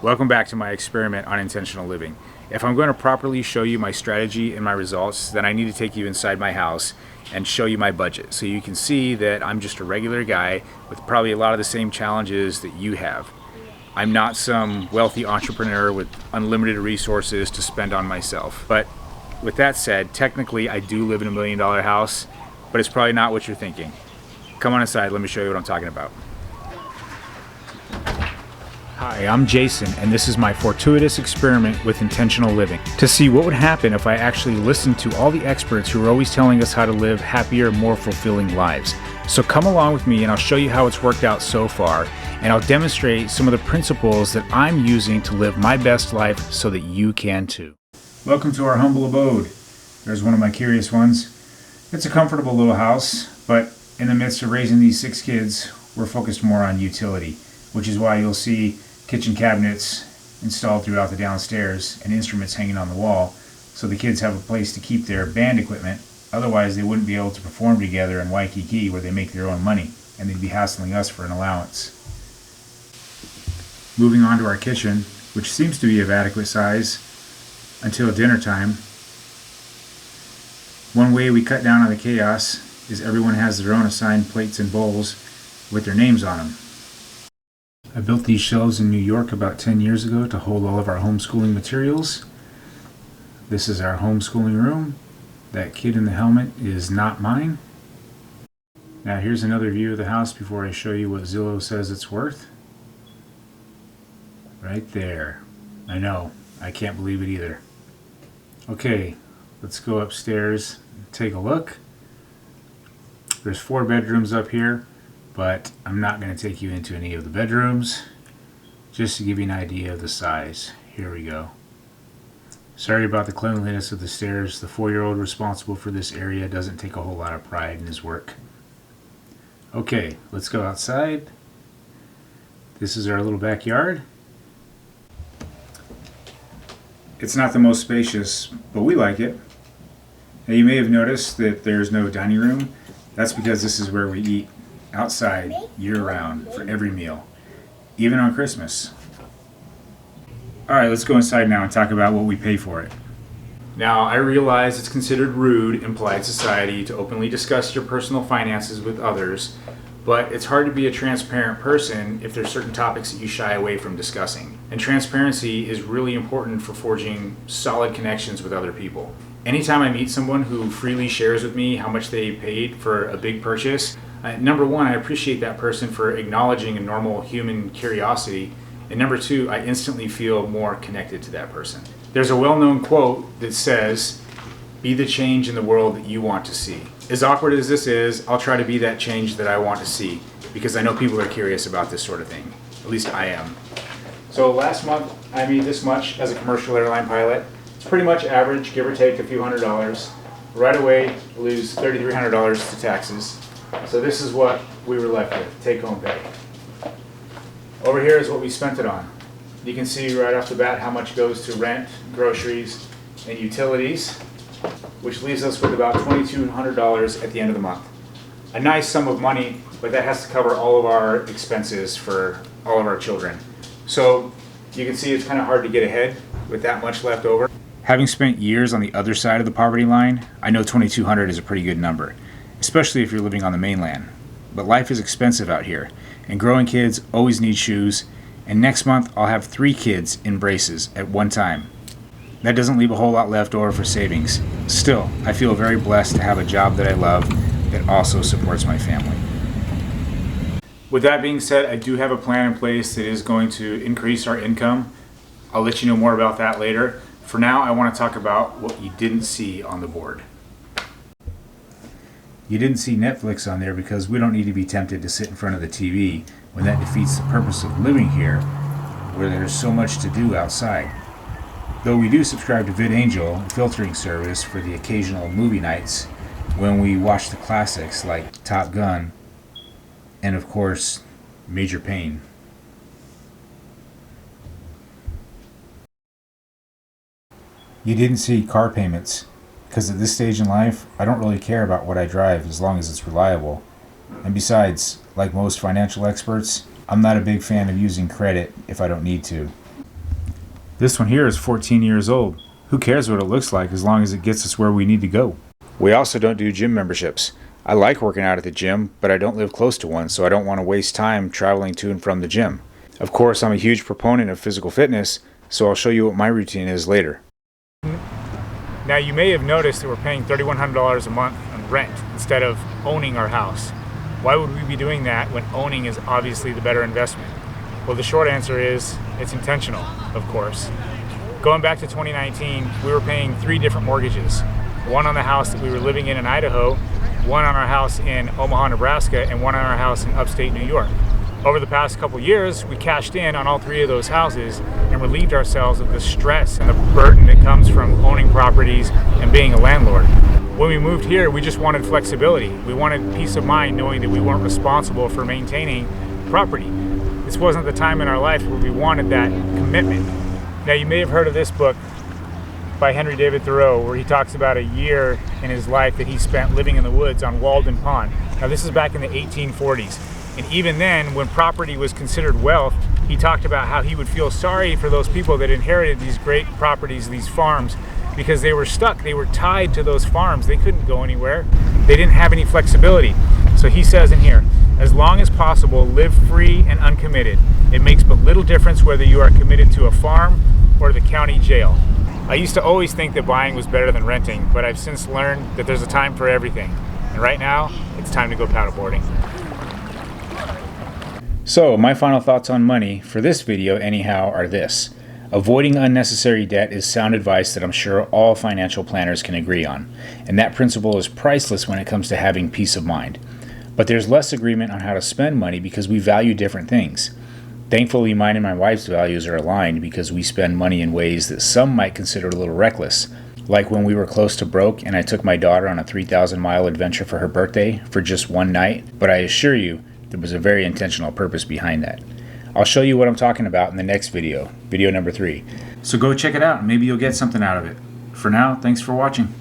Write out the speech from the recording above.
Welcome back to my experiment on intentional living. If I'm going to properly show you my strategy and my results, then I need to take you inside my house and show you my budget so you can see that I'm just a regular guy with probably a lot of the same challenges that you have. I'm not some wealthy entrepreneur with unlimited resources to spend on myself. But with that said, technically I do live in $1 million house, but it's probably not what you're thinking. Come on inside, let me show you what I'm talking about. Hi, I'm Jason, and this is my fortuitous experiment with intentional living to see what would happen if I actually listened to all the experts who are always telling us how to live happier, more fulfilling lives. So come along with me and I'll show you how it's worked out so far, and I'll demonstrate some of the principles that I'm using to live my best life so that you can too. Welcome to our humble abode. There's one of my curious ones. It's a comfortable little house, but in the midst of raising these 6 kids, we're focused more on utility, which is why you'll see kitchen cabinets installed throughout the downstairs and instruments hanging on the wall so the kids have a place to keep their band equipment. Otherwise they wouldn't be able to perform together in Waikiki where they make their own money, and they'd be hassling us for an allowance. Moving on to our kitchen, which seems to be of adequate size until dinner time. One way we cut down on the chaos is everyone has their own assigned plates and bowls with their names on them. I built these shelves in New York about 10 years ago to hold all of our homeschooling materials. This is our homeschooling room. That kid in the helmet is not mine. Now here's another view of the house before I show you what Zillow says it's worth. Right there. I know, I can't believe it either. Okay, let's go upstairs and take a look. There's 4 bedrooms up here, but I'm not going to take you into any of the bedrooms, just to give you an idea of the size. Here we go. Sorry about the cleanliness of the stairs. The 4-year-old responsible for this area doesn't take a whole lot of pride in his work. Okay, let's go outside. This is our little backyard. It's not the most spacious, but we like it. Now you may have noticed that there's no dining room. That's because this is where we eat outside year-round for every meal, even on Christmas. Alright, let's go inside now and talk about what we pay for it. Now, I realize it's considered rude in polite society to openly discuss your personal finances with others, but it's hard to be a transparent person if there's certain topics that you shy away from discussing. And transparency is really important for forging solid connections with other people. Anytime I meet someone who freely shares with me how much they paid for a big purchase, number one, I appreciate that person for acknowledging a normal human curiosity, and number two, I instantly feel more connected to that person. There's a well-known quote that says, "Be the change in the world that you want to see." As awkward as this is, I'll try to be that change that I want to see, because I know people are curious about this sort of thing. At least I am. So last month, I made this much as a commercial airline pilot. It's pretty much average, give or take a few $100s. Right away, lose $3,300 to taxes. So this is what we were left with, take-home pay. Over here is what we spent it on. You can see right off the bat how much goes to rent, groceries, and utilities, which leaves us with about $2,200 at the end of the month. A nice sum of money, but that has to cover all of our expenses for all of our children. So you can see it's kind of hard to get ahead with that much left over. Having spent years on the other side of the poverty line, I know $2,200 is a pretty good number, especially if you're living on the mainland. But life is expensive out here, and growing kids always need shoes, and next month I'll have 3 kids in braces at one time. That doesn't leave a whole lot left over for savings. Still, I feel very blessed to have a job that I love that also supports my family. With that being said, I do have a plan in place that is going to increase our income. I'll let you know more about that later. For now, I want to talk about what you didn't see on the board. You didn't see Netflix on there because we don't need to be tempted to sit in front of the TV when that defeats the purpose of living here, where there's so much to do outside. Though we do subscribe to VidAngel, a filtering service for the occasional movie nights when we watch the classics like Top Gun and, of course, Major Payne. You didn't see car payments, because at this stage in life, I don't really care about what I drive as long as it's reliable. And besides, like most financial experts, I'm not a big fan of using credit if I don't need to. This one here is 14 years old. Who cares what it looks like as long as it gets us where we need to go? We also don't do gym memberships. I like working out at the gym, but I don't live close to one, so I don't want to waste time traveling to and from the gym. Of course, I'm a huge proponent of physical fitness, so I'll show you what my routine is later. Now, you may have noticed that we're paying $3,100 a month on rent instead of owning our house. Why would we be doing that when owning is obviously the better investment? Well, the short answer is it's intentional, of course. Going back to 2019, we were paying 3 different mortgages. One on the house that we were living in Idaho, one on our house in Omaha, Nebraska, and one on our house in upstate New York. Over the past couple years, we cashed in on all 3 of those houses and relieved ourselves of the stress and the burden that comes from owning properties and being a landlord. When we moved here, we just wanted flexibility. We wanted peace of mind knowing that we weren't responsible for maintaining property. This wasn't the time in our life where we wanted that commitment. Now, you may have heard of this book by Henry David Thoreau, where he talks about a year in his life that he spent living in the woods on Walden Pond. Now, this is back in the 1840s. And even then, when property was considered wealth, he talked about how he would feel sorry for those people that inherited these great properties, these farms, because they were stuck. They were tied to those farms. They couldn't go anywhere. They didn't have any flexibility. So he says in here, as long as possible, live free and uncommitted. It makes but little difference whether you are committed to a farm or the county jail. I used to always think that buying was better than renting, but I've since learned that there's a time for everything. And right now, it's time to go paddleboarding. So, my final thoughts on money, for this video anyhow, are this. Avoiding unnecessary debt is sound advice that I'm sure all financial planners can agree on. And that principle is priceless when it comes to having peace of mind. But there's less agreement on how to spend money because we value different things. Thankfully, mine and my wife's values are aligned because we spend money in ways that some might consider a little reckless. Like when we were close to broke and I took my daughter on a 3,000-mile adventure for her birthday for just one night. But I assure you, there was a very intentional purpose behind that. I'll show you what I'm talking about in the next video, video number 3. So go check it out and maybe you'll get something out of it. For now, thanks for watching.